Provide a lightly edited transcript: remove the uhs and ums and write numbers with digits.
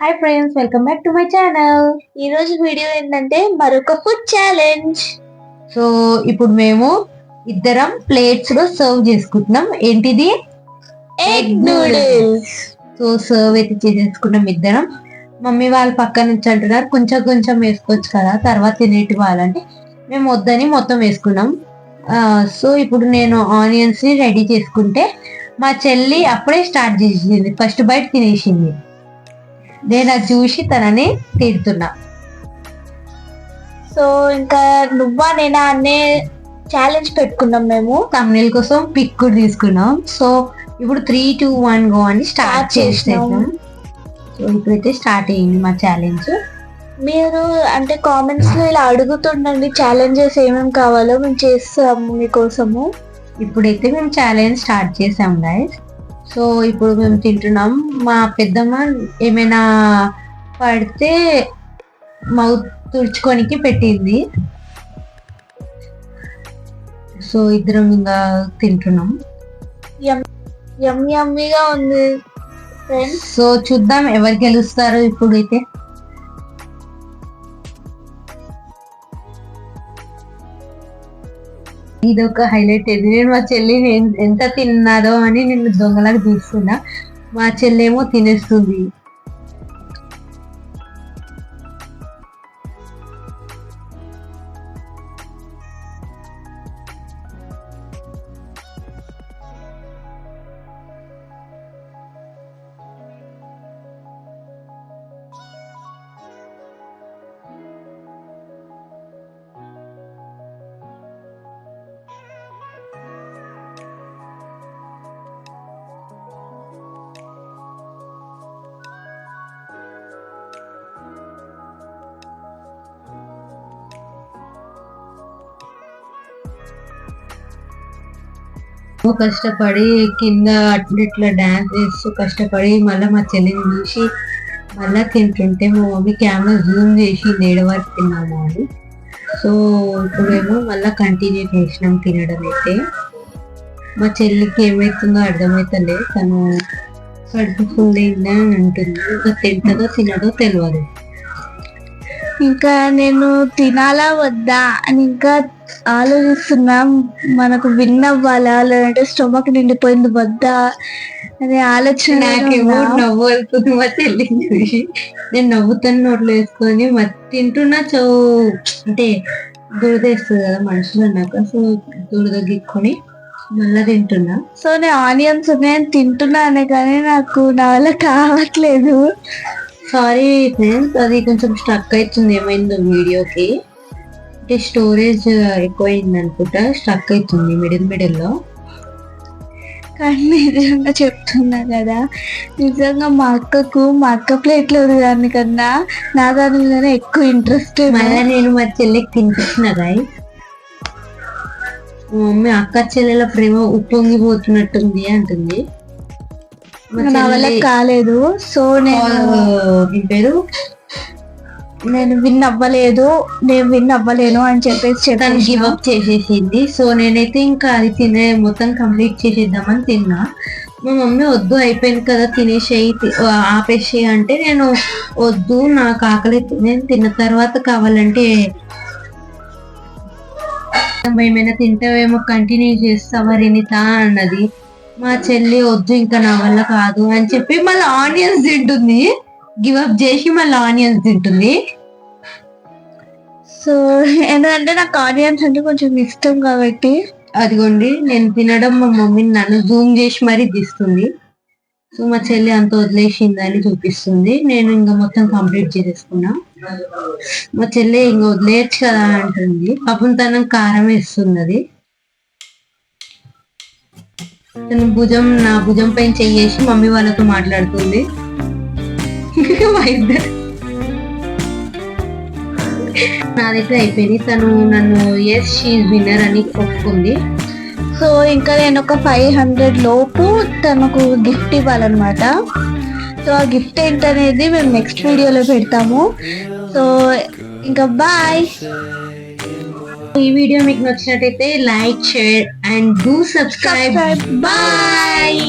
Hi friends, welcome back to my channel. ఈ రోజు video ఏంటంటే మరొక ఫుడ్ ఛాలెంజ్. సో ఇప్పుడు మేము ఇద్దరం ప్లేట్స్ లో సర్వ్ చేసుకుంటున్నాం. ఏంటిది? Egg noodles. సో సర్వ్ అయితే చేసేసుకున్నాం ఇద్దరం. మమ్మీ వాళ్ళు పక్క నుంచి అంటున్నారు కొంచెం కొంచెం వేసుకోవచ్చు కదా, తర్వాత తినేటి వాళ్ళంటే మేము వద్దని మొత్తం వేసుకున్నాం. సో ఇప్పుడు నేను ఆనియన్స్ ని రెడీ చేసుకుంటే మా చెల్లి అప్పుడే స్టార్ట్ చేసింది, ఫస్ట్ బైట్ తినేసింది. నేను అది చూసి తనని తిడుతున్నా. సో ఇంకా నువ్వా నేనా అనే ఛాలెంజ్ పెట్టుకున్నాం. మేము తమిళ కోసం పిక్ కూడా తీసుకున్నాం. సో ఇప్పుడు 3, 2, 1 గో అని స్టార్ట్ చేసాం. సో ఇప్పుడైతే స్టార్ట్ అయ్యింది మా ఛాలెంజ్. మీరు అంటే కామెంట్స్ లో ఇలా అడుగుతుండండి ఛాలెంజెస్ ఏమేమి కావాలో మేము చేస్తాము మీకోసము. ఇప్పుడైతే మేము ఛాలెంజ్ స్టార్ట్ చేసాం గైస్. సో ఇప్పుడు మేము తింటున్నాం. మా పెద్దమ్మ ఏమైనా పడితే మౌత్ తుడుచుకోనికి పెట్టింది. సో ఇద్దరం ఇంకా తింటున్నాం. యమ్మీగా ఉంది ఫ్రెండ్స్. సో చూద్దాం ఎవరు గెలుస్తారు. ఇప్పుడైతే ఇది ఒక హైలైట్ అయింది. నేను మా చెల్లి ఎంత తిన్నాదో అని నేను దొంగలాగా తీస్తున్నా. మా చెల్లేమో తినేస్తుంది. కష్టపడి కింద అట్లా ఇట్లా డాన్స్ చేస్తూ కష్టపడి మళ్ళీ మా చెల్లిని చూసి మళ్ళీ తింటుంటే మా మమ్మీ కెమెరా జూమ్ చేసి ఏడు వరకు తిన్నాము అని. సో ఇప్పుడేమో మళ్ళీ కంటిన్యూ చేసినాం తినడం. అయితే మా చెల్లికి ఏమవుతుందో అర్థమవుతలే, తను కడుపు ఫుల్ అయిందా అని అంటుంది. ఇంకా తింటుందో తినదో తెలియదు. ఇంకా నేను తినాలా వద్దా అని ఇంకా ఆలోచిస్తున్నాం. మనకు విన్ అవ్వాలా లేదంటే స్టొమక్ నిండిపోయింది వద్దా అనే ఆలోచన. నాకేమో నవ్వు వెళ్తుంది మా చెల్లిని చూసి. నేను నవ్వుతాను నోట్లో వేసుకొని తింటున్నా. అంటే దురదేస్తుంది కదా మనుషులు అన్నాక. సో దురద గిక్కొని మళ్ళా తింటున్నా. సో నేను ఆనియన్స్ ఉన్నాయని తింటున్నానే కానీ నాకు నా వల్ల కావట్లేదు. సారీ ఫ్రెండ్స్, అది కొంచెం స్ట్రక్ అవుతుంది. ఏమైందో వీడియోకి అంటే స్టోరేజ్ ఎక్కువైంది అనుకుంటా, స్ట్రక్ అవుతుంది మిడిల్లో. కానీ నిజంగా చెప్తున్నా కదా, నిజంగా మా అక్క ప్లేట్లో దాని కన్నా నా దాని మీదనే ఎక్కువ ఇంట్రెస్ట్. మళ్ళీ నేను మా చెల్లికి తినిపించిన గాయ్. మా మమ్మీ అక్క చెల్లెల ప్రేమ ఉప్పొంగిపోతున్నట్టుంది అంటుంది. నా వల్ల కాలేదు. సో పేరు నేను విన్ అవ్వలేను అని చెప్పేసి గివ్ అప్ చేసేసింది. సో నేనైతే ఇంకా అది మొత్తం కంప్లీట్ చేసేద్దామని తిన్నా. మా మమ్మీ వద్దు అయిపోయింది కదా తినేసేయి ఆపేసేయి అంటే నేను వద్దు నాకు ఆకలి, నేను తిన్న తర్వాత కావాలంటే ఏమైనా తింటావేమో కంటిన్యూ చేస్తావా రినితా అన్నది. మా చెల్లి వద్దు ఇంకా నా వల్ల కాదు అని చెప్పి మళ్ళీ ఆనియన్స్ తింటుంది. గివ్ అప్ చేసి మళ్ళీ ఆనియన్స్ తింటుంది. సో ఎందుకంటే నాకు ఆనియన్స్ అంటే కొంచెం ఇష్టం కాబట్టి. అదిగోండి నేను తినడం మా మమ్మీని నన్ను జూమ్ చేసి మరీ తీస్తుంది. సో మా చెల్లి అంత వదిలేసిందని చూపిస్తుంది. నేను ఇంకా మొత్తం కంప్లీట్ చేసేసుకున్నా. మా చెల్లి ఇంకా వదిలేయచ్చు కదా అంటుంది. పాపం తనకు కారం వేస్తుంది. తను నా భుజం పైన చెయ్యేసి మమ్మీ వాళ్ళతో మాట్లాడుతుంది. నాదైతే అయిపోయింది. తను నన్ను ఎస్ షీఈ్ విన్నర్ అని ఒప్పుకుంది. సో ఇంకా నేను ఒక 500 లోపు తనకు గిఫ్ట్ ఇవ్వాలన్నమాట. సో ఆ గిఫ్ట్ ఏంటనేది మేము నెక్స్ట్ వీడియోలో పెడతాము. సో ఇంకా బాయ్. ఈ వీడియో మీకు నచ్చినట్టయితే like, share and do subscribe. Bye.